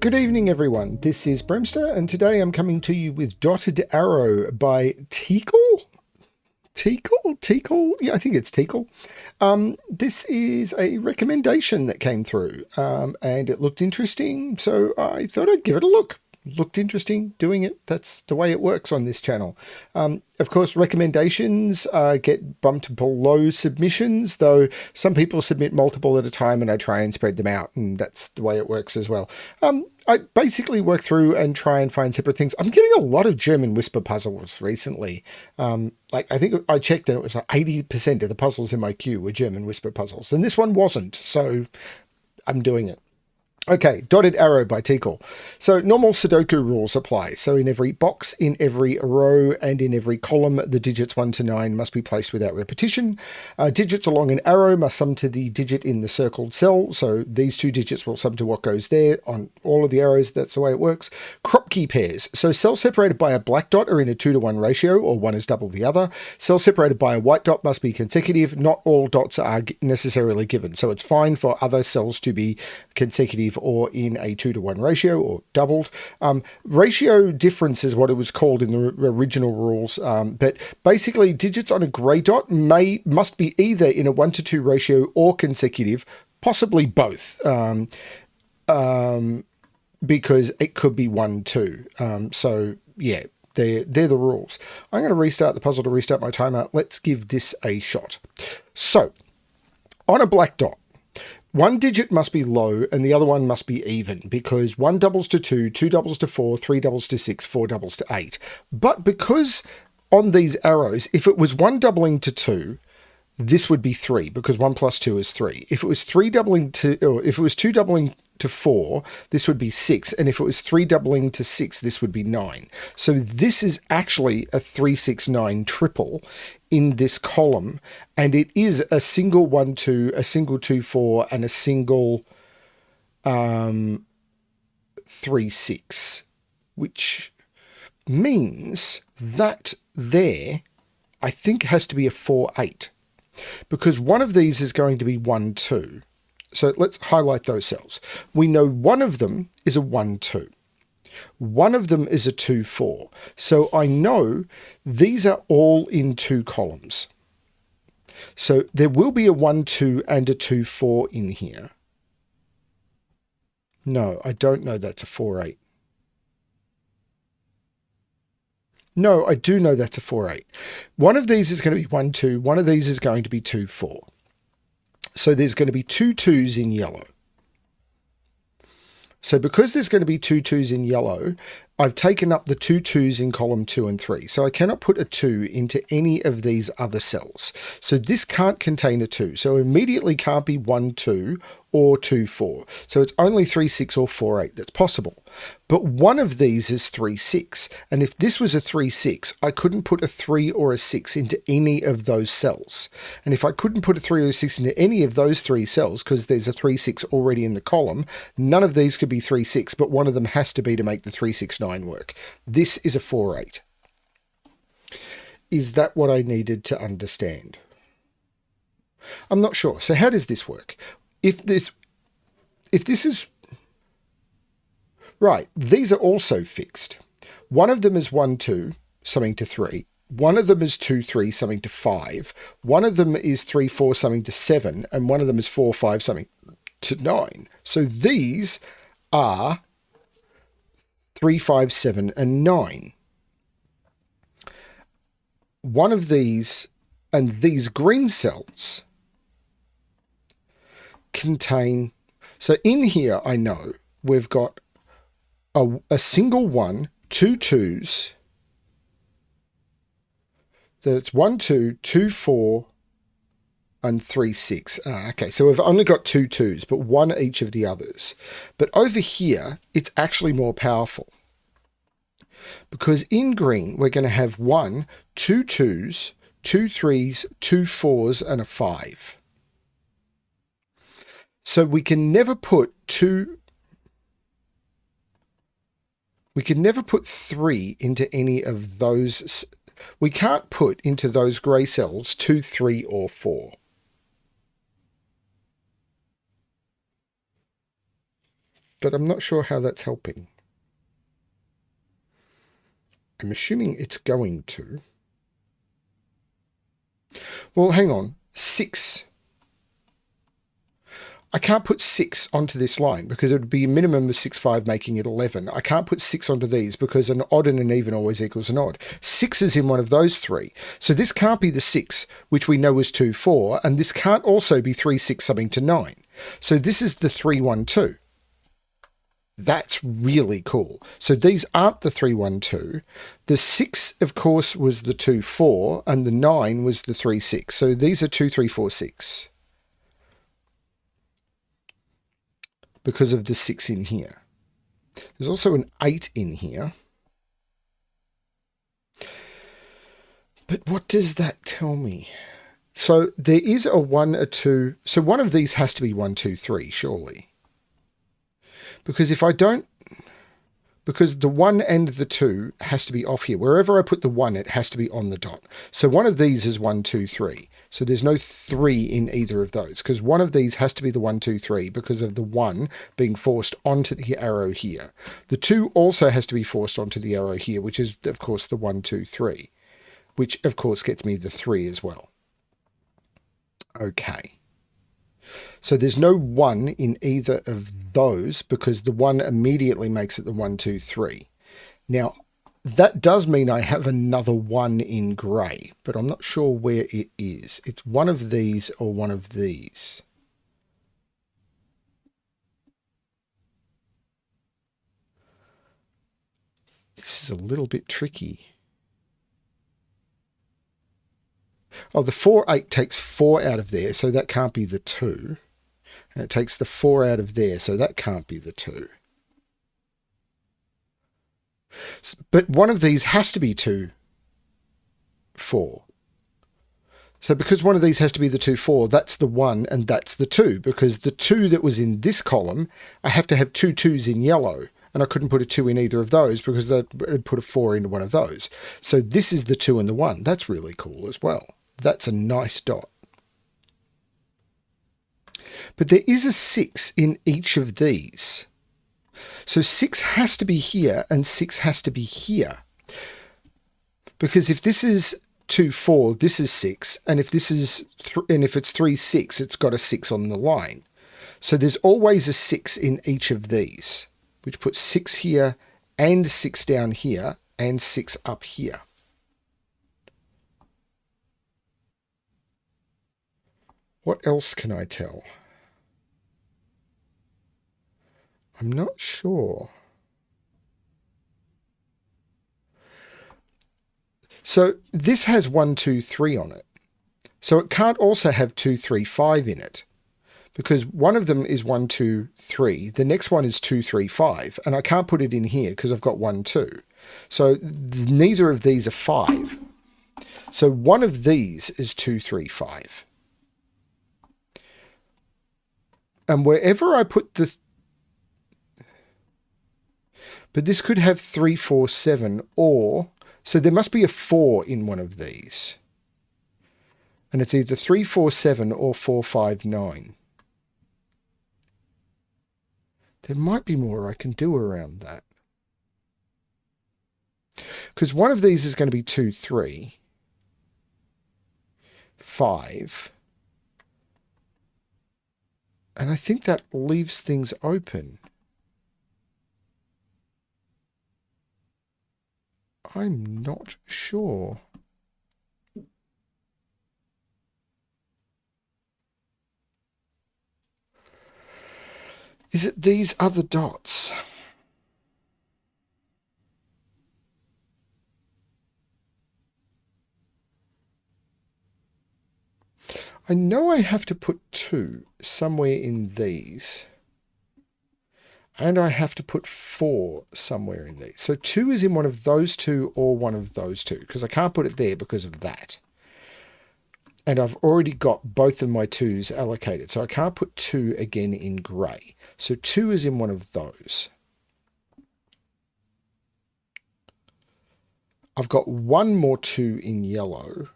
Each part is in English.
Good evening, everyone. This is BremSter, and today I'm coming to you with Dotted Arrow by Taeqle? Taeqle? Yeah, I think it's Taeqle. This is a recommendation that came through, and it looked interesting, so I thought I'd give it a look. Looked interesting doing it. That's the way it works on this channel. Of course, recommendations get bumped below submissions, though some people submit multiple at a time and I try and spread them out, and that's the way it works as well. I basically work through and try and find separate things. I'm getting a lot of German whisper puzzles recently. I think I checked and it was like 80% of the puzzles in my queue were German whisper puzzles, and this one wasn't, so I'm doing it. Okay, Dotted Arrow by Taeqle. So normal Sudoku rules apply. So in every box, in every row, and in every column, the digits 1 to 9 must be placed without repetition. Digits along an arrow must sum to the digit in the circled cell. So these two digits will sum to what goes there on all of the arrows. That's the way it works. Kropki Pairs. So cells separated by a black dot are in a 2-to-1 ratio, or one is double the other. Cells separated by a white dot must be consecutive. Not all dots are necessarily given. So it's fine for other cells to be consecutive or in a 2-to-1 ratio or doubled. Ratio difference is what it was called in the original rules, but basically digits on a grey dot must be either in a 1-to-2 ratio or consecutive, possibly both, because it could be 1-2. So yeah, they're the rules. I'm going to restart the puzzle to restart my timer. Let's give this a shot. So on a black dot, one digit must be low and the other one must be even, because 1 doubles to 2, 2 doubles to 4, 3 doubles to 6, 4 doubles to 8. But because on these arrows, if it was 1 doubling to 2, this would be 3, because 1 plus 2 is 3. If it was 2 doubling to 4, this would be 6. And if it was 3 doubling to 6, this would be 9. So this is actually a 3, 6, 9 triple in this column. And it is a single 1, 2, a single 2, 4, and a single 3, 6, which means that there, I think, has to be a 4, 8. Because one of these is going to be 1, 2. So let's highlight those cells. We know one of them is a 1, 2. One of them is a 2, 4. So I know these are all in 2 columns. So there will be a 1, 2 and a 2, 4 in here. No, I don't know that's a 4, 8. No, I do know that's a 4, 8. One of these is going to be 1, 2. One of these is going to be 2, 4. So there's going to be 2 2s in yellow. So because there's going to be 2 2s in yellow, I've taken up the 2 2s in column 2 and 3. So I cannot put a 2 into any of these other cells. So this can't contain a 2. So immediately can't be 1, 2 or 2, 4. So it's only 3, 6 or 4, 8 that's possible. But one of these is 3, 6. And if this was a 3, 6, I couldn't put a 3 or a 6 into any of those cells. And if I couldn't put a 3 or a 6 into any of those 3 cells, because there's a 3, 6 already in the column, none of these could be 3, 6, but one of them has to be to make the 3, 6, 9 work. This is a 4, 8. Is that what I needed to understand? I'm not sure. So how does this work? If this is right, these are also fixed. One of them is 1, 2, summing to 3. One of them is 2, 3, summing to 5. One of them is 3, 4, summing to 7. And one of them is 4, 5, summing to 9. So these are 3, 5, 7, and 9. One of these and these green cells contain, so in here I know we've got a single 1, 2 2s, that's 1, 2, 2, 4, and 3, 6. Okay, so we've only got 2 2s, but one each of the others. But over here, it's actually more powerful. Because in green, we're going to have 1, 2 2s, 2 3s, 2 4s, and a 5. So we can never put 3 into any of those. We can't put into those grey cells 2, 3, or 4. but I'm not sure how that's helping. I'm assuming it's going to. Well, hang on. 6. I can't put 6 onto this line because it would be a minimum of 6, 5, making it 11. I can't put 6 onto these because an odd and an even always equals an odd. 6 is in one of those 3. So this can't be the 6, which we know is 2, 4, and this can't also be 3, 6, something to 9. So this is the 3, 1, 2. That's really cool. So these aren't the 3, 1, 2. The 6, of course, was the 2, 4, and the 9 was the 3, 6. So these are 2, 3, 4, 6. Because of the 6 in here. There's also an 8 in here. But what does that tell me? So there is a 1, a 2. So one of these has to be 1, 2, 3, surely. Because if I don't... Because the 1 and the 2 has to be off here. Wherever I put the 1, it has to be on the dot. So one of these is 1, 2, 3. So there's no 3 in either of those. Because one of these has to be the 1, 2, 3 because of the 1 being forced onto the arrow here. The 2 also has to be forced onto the arrow here, which is, of course, the 1, 2, 3. Which, of course, gets me the 3 as well. Okay. So there's no 1 in either of those because the 1 immediately makes it the 1, 2, 3. Now, that does mean I have another 1 in grey, but I'm not sure where it is. It's one of these or one of these. This is a little bit tricky. Oh, the 4, 8 takes 4 out of there, so that can't be the 2. And it takes the 4 out of there, so that can't be the 2. But one of these has to be 2, 4. So because one of these has to be the 2, 4, that's the 1 and that's the 2. Because the 2 that was in this column, I have to have 2 2s in yellow. And I couldn't put a 2 in either of those because that would put a 4 into one of those. So this is the 2 and the 1. That's really cool as well. That's a nice dot. But there is a 6 in each of these. So 6 has to be here and 6 has to be here. Because if this is 2, 4, this is 6. And if this is and if it's 3, 6, it's got a 6 on the line. So there's always a 6 in each of these, which puts 6 here and 6 down here and 6 up here. What else can I tell? I'm not sure. So this has 1, 2, 3 on it. So it can't also have 2, 3, 5 in it. Because one of them is 1, 2, 3. The next one is 2, 3, 5. And I can't put it in here because I've got 1, 2. So neither of these are 5. So one of these is 2, 3, 5. And wherever I put the... But this could have 3, 4, 7 or... So there must be a 4 in one of these. And it's either 3, 4, 7 or 4, 5, 9. There might be more I can do around that. Because one of these is going to be 2, 3, 5. And I think that leaves things open. I'm not sure. Is it these other dots? I know I have to put 2 somewhere in these. And I have to put 4 somewhere in these. So 2 is in one of those 2 or one of those 2. Because I can't put it there because of that. And I've already got both of my 2s allocated. So I can't put 2 again in grey. So 2 is in one of those. I've got one more 2 in yellow.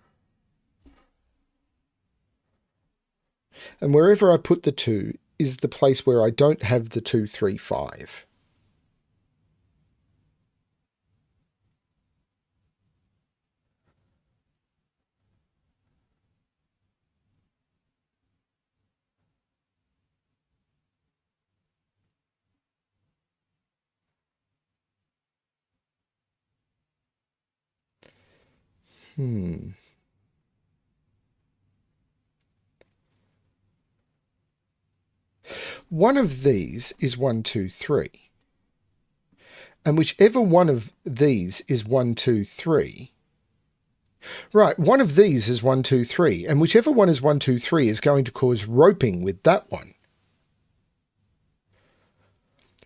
And wherever I put the 2 is the place where I don't have the 2, 3, 5. One of these is 1, 2, 3. And whichever one of these is 1, 2, 3. Right, one of these is 1, 2, 3. And whichever one is 1, 2, 3 is going to cause roping with that one.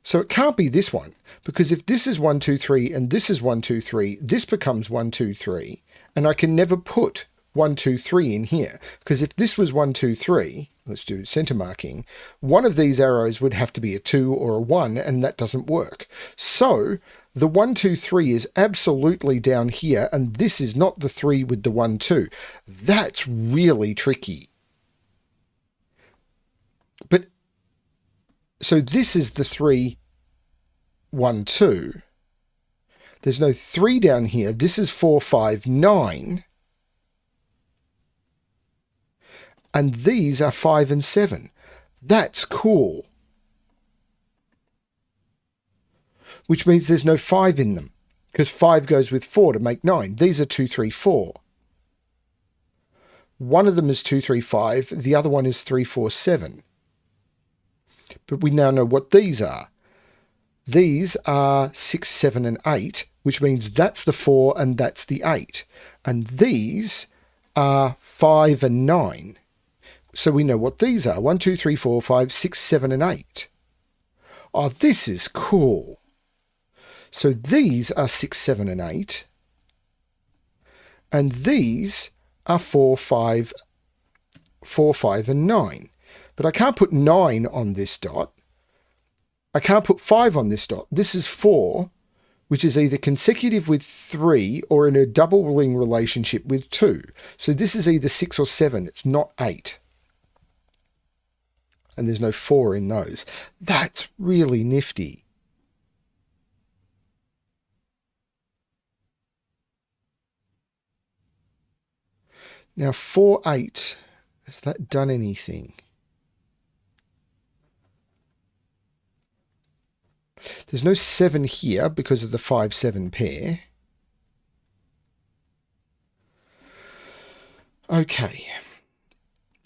So it can't be this one, because if this is 1, 2, 3 and this is 1, 2, 3, this becomes 1, 2, 3, and I can never put 1, 2, 3 in here, because if this was 1, 2, 3, let's do center marking, one of these arrows would have to be a 2 or a 1, and that doesn't work. So the 1, 2, 3 is absolutely down here, and this is not the 3 with the 1, 2. That's really tricky. But so this is the 3, 1, 2. There's no 3 down here. This is 4, 5, 9. And these are 5 and 7. That's cool. Which means there's no 5 in them, because 5 goes with 4 to make 9. These are 2, 3, 4. One of them is 2, 3, 5. The other one is 3, 4, 7. But we now know what these are. These are 6, 7, and 8, which means that's the 4 and that's the 8. And these are 5 and 9. So we know what these are. 1, 2, 3, 4, 5, 6, 7, and 8. Oh, this is cool. So these are 6, 7, and 8. And these are 4, 5, and 9. But I can't put 9 on this dot. I can't put 5 on this dot. This is 4, which is either consecutive with 3 or in a doubling relationship with 2. So this is either 6 or 7. It's not 8. And there's no 4 in those. That's really nifty. Now 4, 8, has that done anything? There's no 7 here because of the 5, 7 pair. Okay.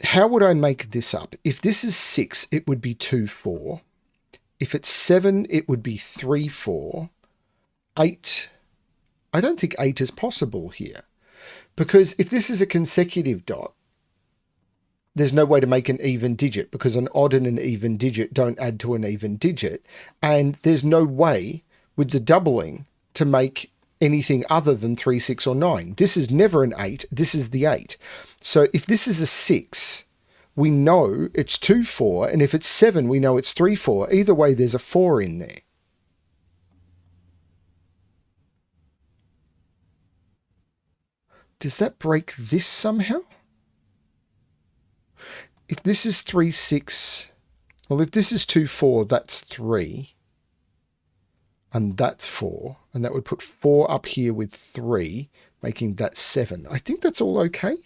How would I make this up? If this is 6, it would be 2, 4. If it's 7, it would be 3, 4. 8, I don't think 8 is possible here. Because if this is a consecutive dot, there's no way to make an even digit, because an odd and an even digit don't add to an even digit. And there's no way with the doubling to make anything other than 3, 6, or 9. This is never an 8. This is the 8. So if this is a 6, we know it's 2, 4. And if it's 7, we know it's 3, 4. Either way, there's a 4 in there. Does that break this somehow? If this is 3, 6, well, if this is 2, 4, that's 3. And that's 4. And that would put 4 up here with 3, making that 7. I think that's all okay.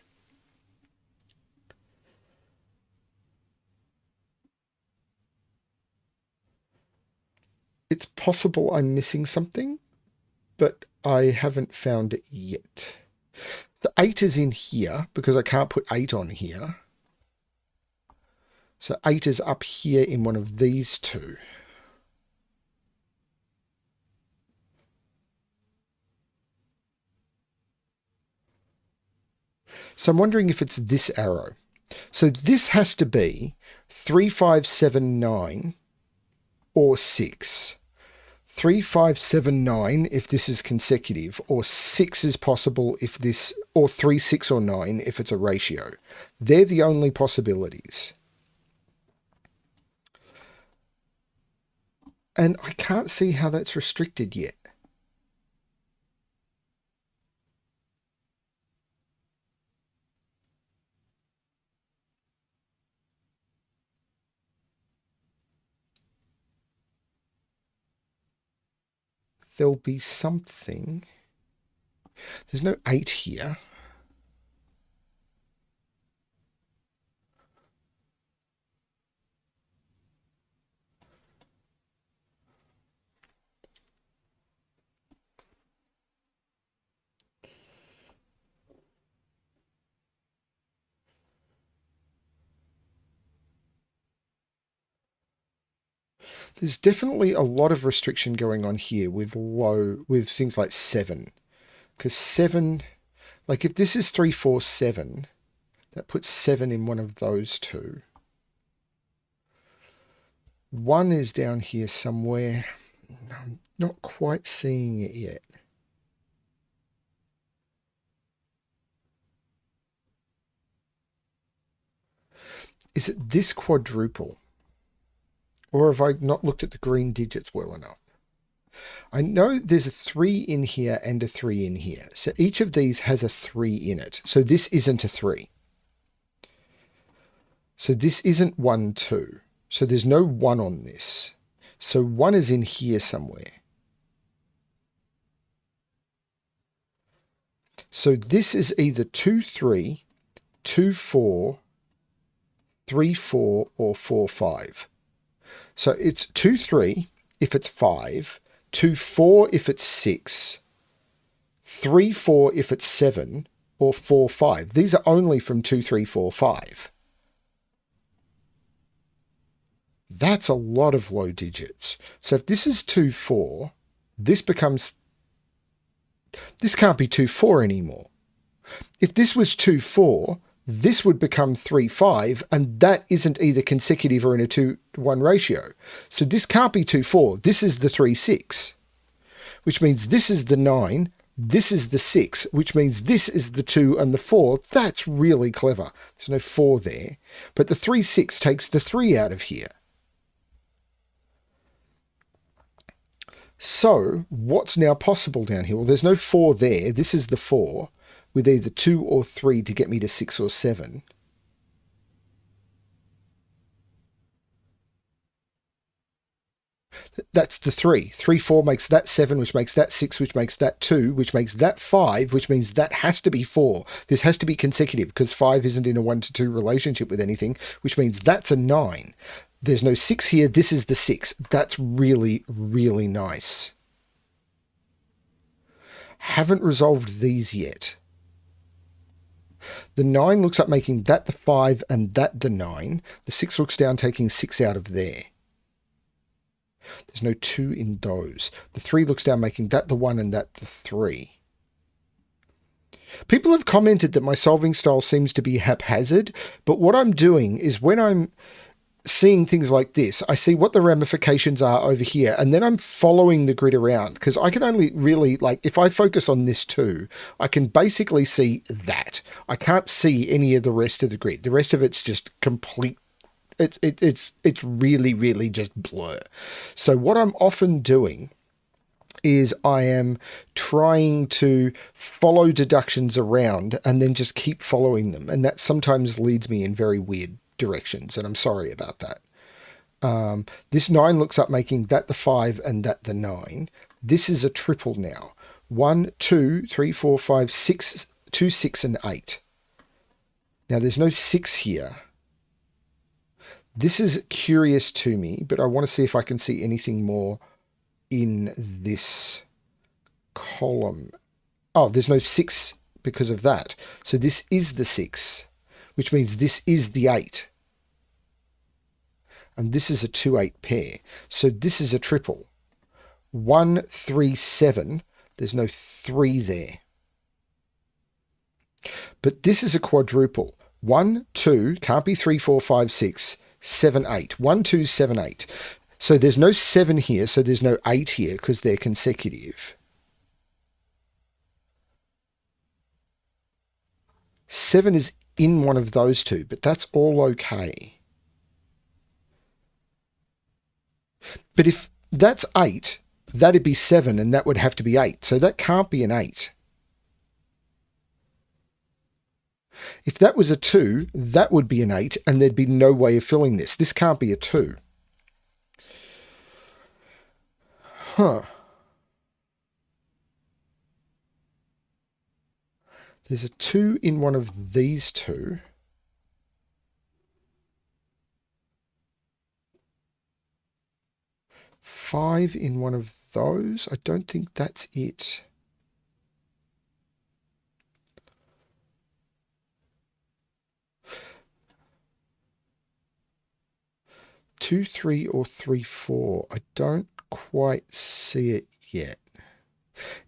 It's possible I'm missing something, but I haven't found it yet. The 8 is in here because I can't put 8 on here. So 8 is up here in one of these two. So I'm wondering if it's this arrow. So this has to be 3, 5, 7, 9 or 6. 3, 5, 7, 9 if this is consecutive, or 6 is possible if this, or 3, 6, or 9 if it's a ratio. They're the only possibilities. And I can't see how that's restricted yet. there'll be something. There's no 8 here. There's definitely a lot of restriction going on here with things like 7. Because 7, like if this is 3, 4, 7, that puts 7 in one of those two. 1 is down here somewhere. I'm not quite seeing it yet. Is it this quadruple? Or have I not looked at the green digits well enough? I know there's a 3 in here and a 3 in here. So each of these has a 3 in it. So this isn't a 3. So this isn't 1, 2. So there's no 1 on this. So 1 is in here somewhere. So this is either 2, 3, 2, 4, 3, 4, or 4, 5. So it's 2, 3 if it's 5, 2, 4 if it's 6, 3, 4 if it's 7, or 4, 5. These are only from 2, 3, 4, 5. That's a lot of low digits. So if this is 2, 4, this can't be 2, 4 anymore. If this was 2, 4, this would become 3, 5, and that isn't either consecutive or in a 2-1 ratio. So this can't be 2, 4. This is the 3, 6, which means this is the 9, this is the 6, which means this is the 2 and the 4. That's really clever. There's no 4 there. But the 3, 6 takes the 3 out of here. So what's now possible down here? Well, there's no 4 there. This is the 4. With either 2 or 3 to get me to 6 or 7. That's the 3. 3, 4 makes that 7, which makes that 6, which makes that 2, which makes that 5, which means that has to be 4. This has to be consecutive because 5 isn't in a 1 to 2 relationship with anything, which means that's a 9. There's no 6 here. This is the 6. That's really, really nice. Haven't resolved these yet. The 9 looks up making that the 5 and that the 9. The 6 looks down taking 6 out of there. There's no 2 in those. The 3 looks down making that the 1 and that the 3. People have commented that my solving style seems to be haphazard, but what I'm doing is when I'm seeing things like this, I see what the ramifications are over here, and then I'm following the grid around, because I can only really, like, if I focus on this too, I can basically see that. I can't see any of the rest of the grid. The rest of it's just complete. It's really, really just blur. So what I'm often doing is I am trying to follow deductions around and then just keep following them, and that sometimes leads me in very weird directions, and I'm sorry about that. This 9 looks up making that the 5 and that the 9. This is a triple now. 1, 2, 3, 4, 5, 6, 2, 6, and 8. Now there's no 6 here. This is curious to me, but I want to see if I can see anything more in this column. Oh, there's no 6 because of that. So this is the 6, which means this is the 8. And this is a 2-8 pair. So this is a triple. 1, 3, 7. There's no 3 there. But this is a quadruple. 1, 2, can't be 3, 4, 5, 6, 7, 8. 1, 2, 7, 8. So there's no 7 here, so there's no 8 here because they're consecutive. 7 is in one of those two, but that's all okay. But if that's 8, that'd be 7, and that would have to be 8. So that can't be an 8. If that was a 2, that would be an 8, and there'd be no way of filling this. This can't be a 2. Huh. There's a 2 in one of these two. Five in one of those. I don't think that's it. Two, 3, or 3, 4. I don't quite see it yet.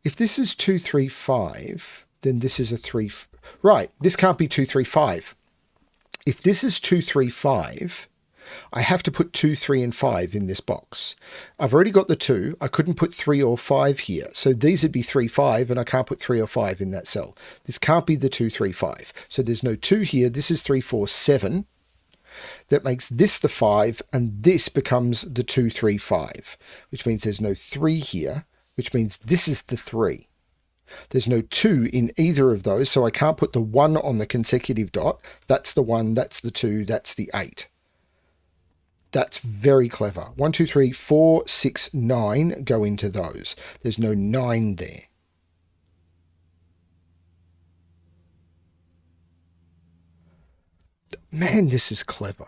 If this is 2, 3, 5, then this is a 3. Right, this can't be 2, 3, 5. If this is 2, 3, 5, I have to put 2, 3, and 5 in this box. I've already got the 2. I couldn't put 3 or 5 here. So these would be 3, 5, and I can't put 3 or 5 in that cell. This can't be the 2, 3, 5. So there's no 2 here. This is 3, 4, 7. That makes this the 5, and this becomes the 2, 3, 5, which means there's no 3 here, which means this is the 3. There's no 2 in either of those, so I can't put the 1 on the consecutive dot. That's the 1, that's the 2, that's the 8. That's very clever. 1, 2, 3, 4, 6, 9 go into those. There's no 9 there. Man, this is clever.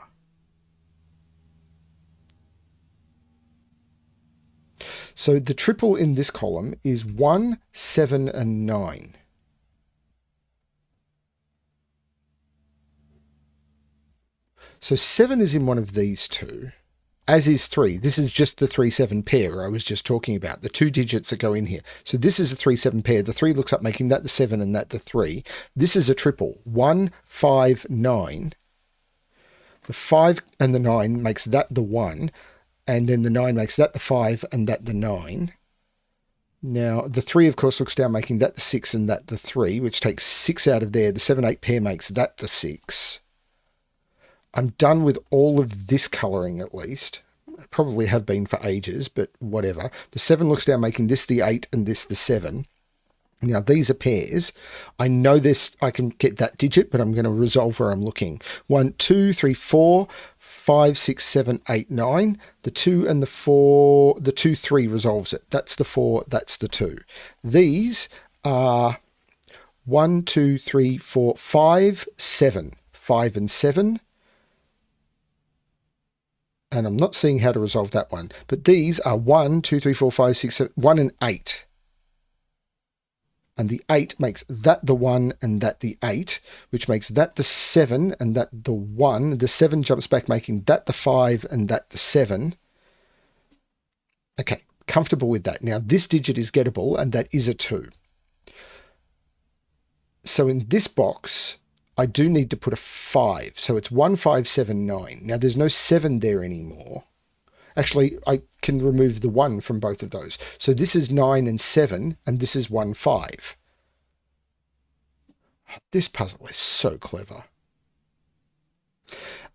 So the triple in this column is 1, 7, and 9. So 7 is in one of these two, as is 3. This is just the 3, 7 pair I was just talking about, the 2 digits that go in here. So this is a 3, 7 pair. The 3 looks up making that the 7 and that the 3. This is a triple, 1, 5, 9. The 5 and the 9 makes that the 1, and then the 9 makes that the 5 and that the 9. Now, the 3, of course, looks down, making that the 6 and that the 3, which takes 6 out of there. The 7, 8 pair makes that the 6. I'm done with all of this colouring, at least. I probably have been for ages, but whatever. The 7 looks down, making this the 8 and this the 7. Now, these are pairs. I know this, I can get that digit, but I'm going to resolve where I'm looking. 1, 2, 3, 4, 5, 6, 7, 8, 9. The 2 and the 4, the 2, 3 resolves it. That's the 4, that's the 2. These are 1, 2, 3, 4, 5, 7. 5 and 7. And I'm not seeing how to resolve that one. But these are 1, 2, 3, 4, 5, 6, 7, 1 and 8. And the 8 makes that the 1 and that the 8, which makes that the 7 and that the 1. The 7 jumps back, making that the 5 and that the 7. Okay, comfortable with that. Now, this digit is gettable, and that is a 2. So in this box, I do need to put a 5. So it's 1, 5, 7, 9. Now, there's no 7 there anymore. Actually, I can remove the 1 from both of those. So this is 9 and 7, and this is 1, 5. This puzzle is so clever.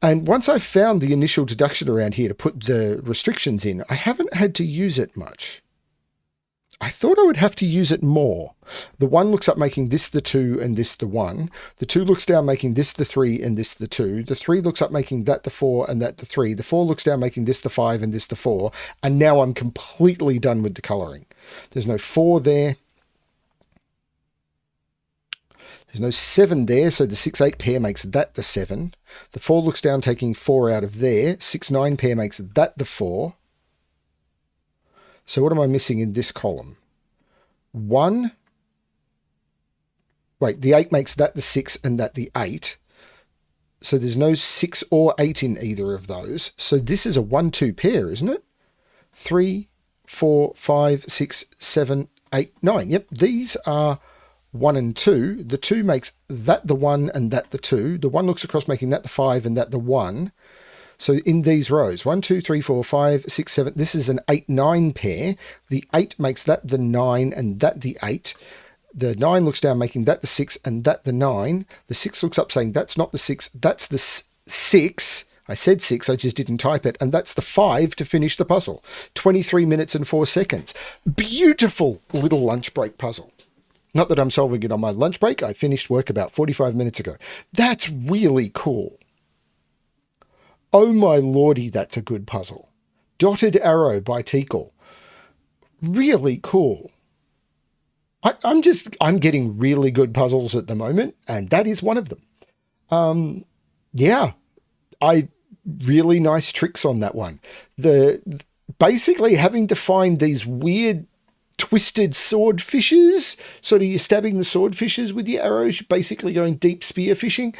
And once I've found the initial deduction around here to put the restrictions in, I haven't had to use it much. I thought I would have to use it more. The 1 looks up making this the 2 and this the 1. The 2 looks down making this the 3 and this the 2. The 3 looks up making that the 4 and that the 3. The 4 looks down making this the 5 and this the 4. And now I'm completely done with the colouring. There's no 4 there. There's no 7 there, so the 6, 8 pair makes that the 7. The 4 looks down taking 4 out of there. 6, 9 pair makes that the 4. So what am I missing in this column? 1. Wait, the 8 makes that the 6 and that the 8. So there's no 6 or 8 in either of those. So this is a 1, 2 pair, isn't it? 3, 4, 5, 6, 7, 8, 9. Yep, these are 1 and 2. The 2 makes that the 1 and that the 2. The 1 looks across making that the 5 and that the 1. So in these rows, 1, 2, 3, 4, 5, 6, 7, this is an 8, 9 pair. The 8 makes that the 9 and that the 8. The 9 looks down making that the 6 and that the 9. The 6 looks up saying that's not the 6, that's the 6. I said 6, I just didn't type it. And that's the 5 to finish the puzzle. 23 minutes and 4 seconds. Beautiful little lunch break puzzle. Not that I'm solving it on my lunch break. I finished work about 45 minutes ago. That's really cool. Oh my lordy, that's a good puzzle. Dotted Arrow by Taeqle. Really cool. I'm getting really good puzzles at the moment, and that is one of them. Yeah, I really nice tricks on that one. The basically having to find these weird twisted swordfishes, sort of you're stabbing the swordfishes with your arrows, you're basically going deep spear fishing.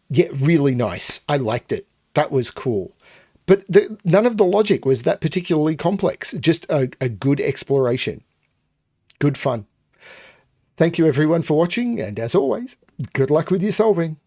Yeah, really nice. I liked it. That was cool. But none of the logic was that particularly complex. Just a good exploration. Good fun. Thank you everyone for watching, and as always, good luck with your solving.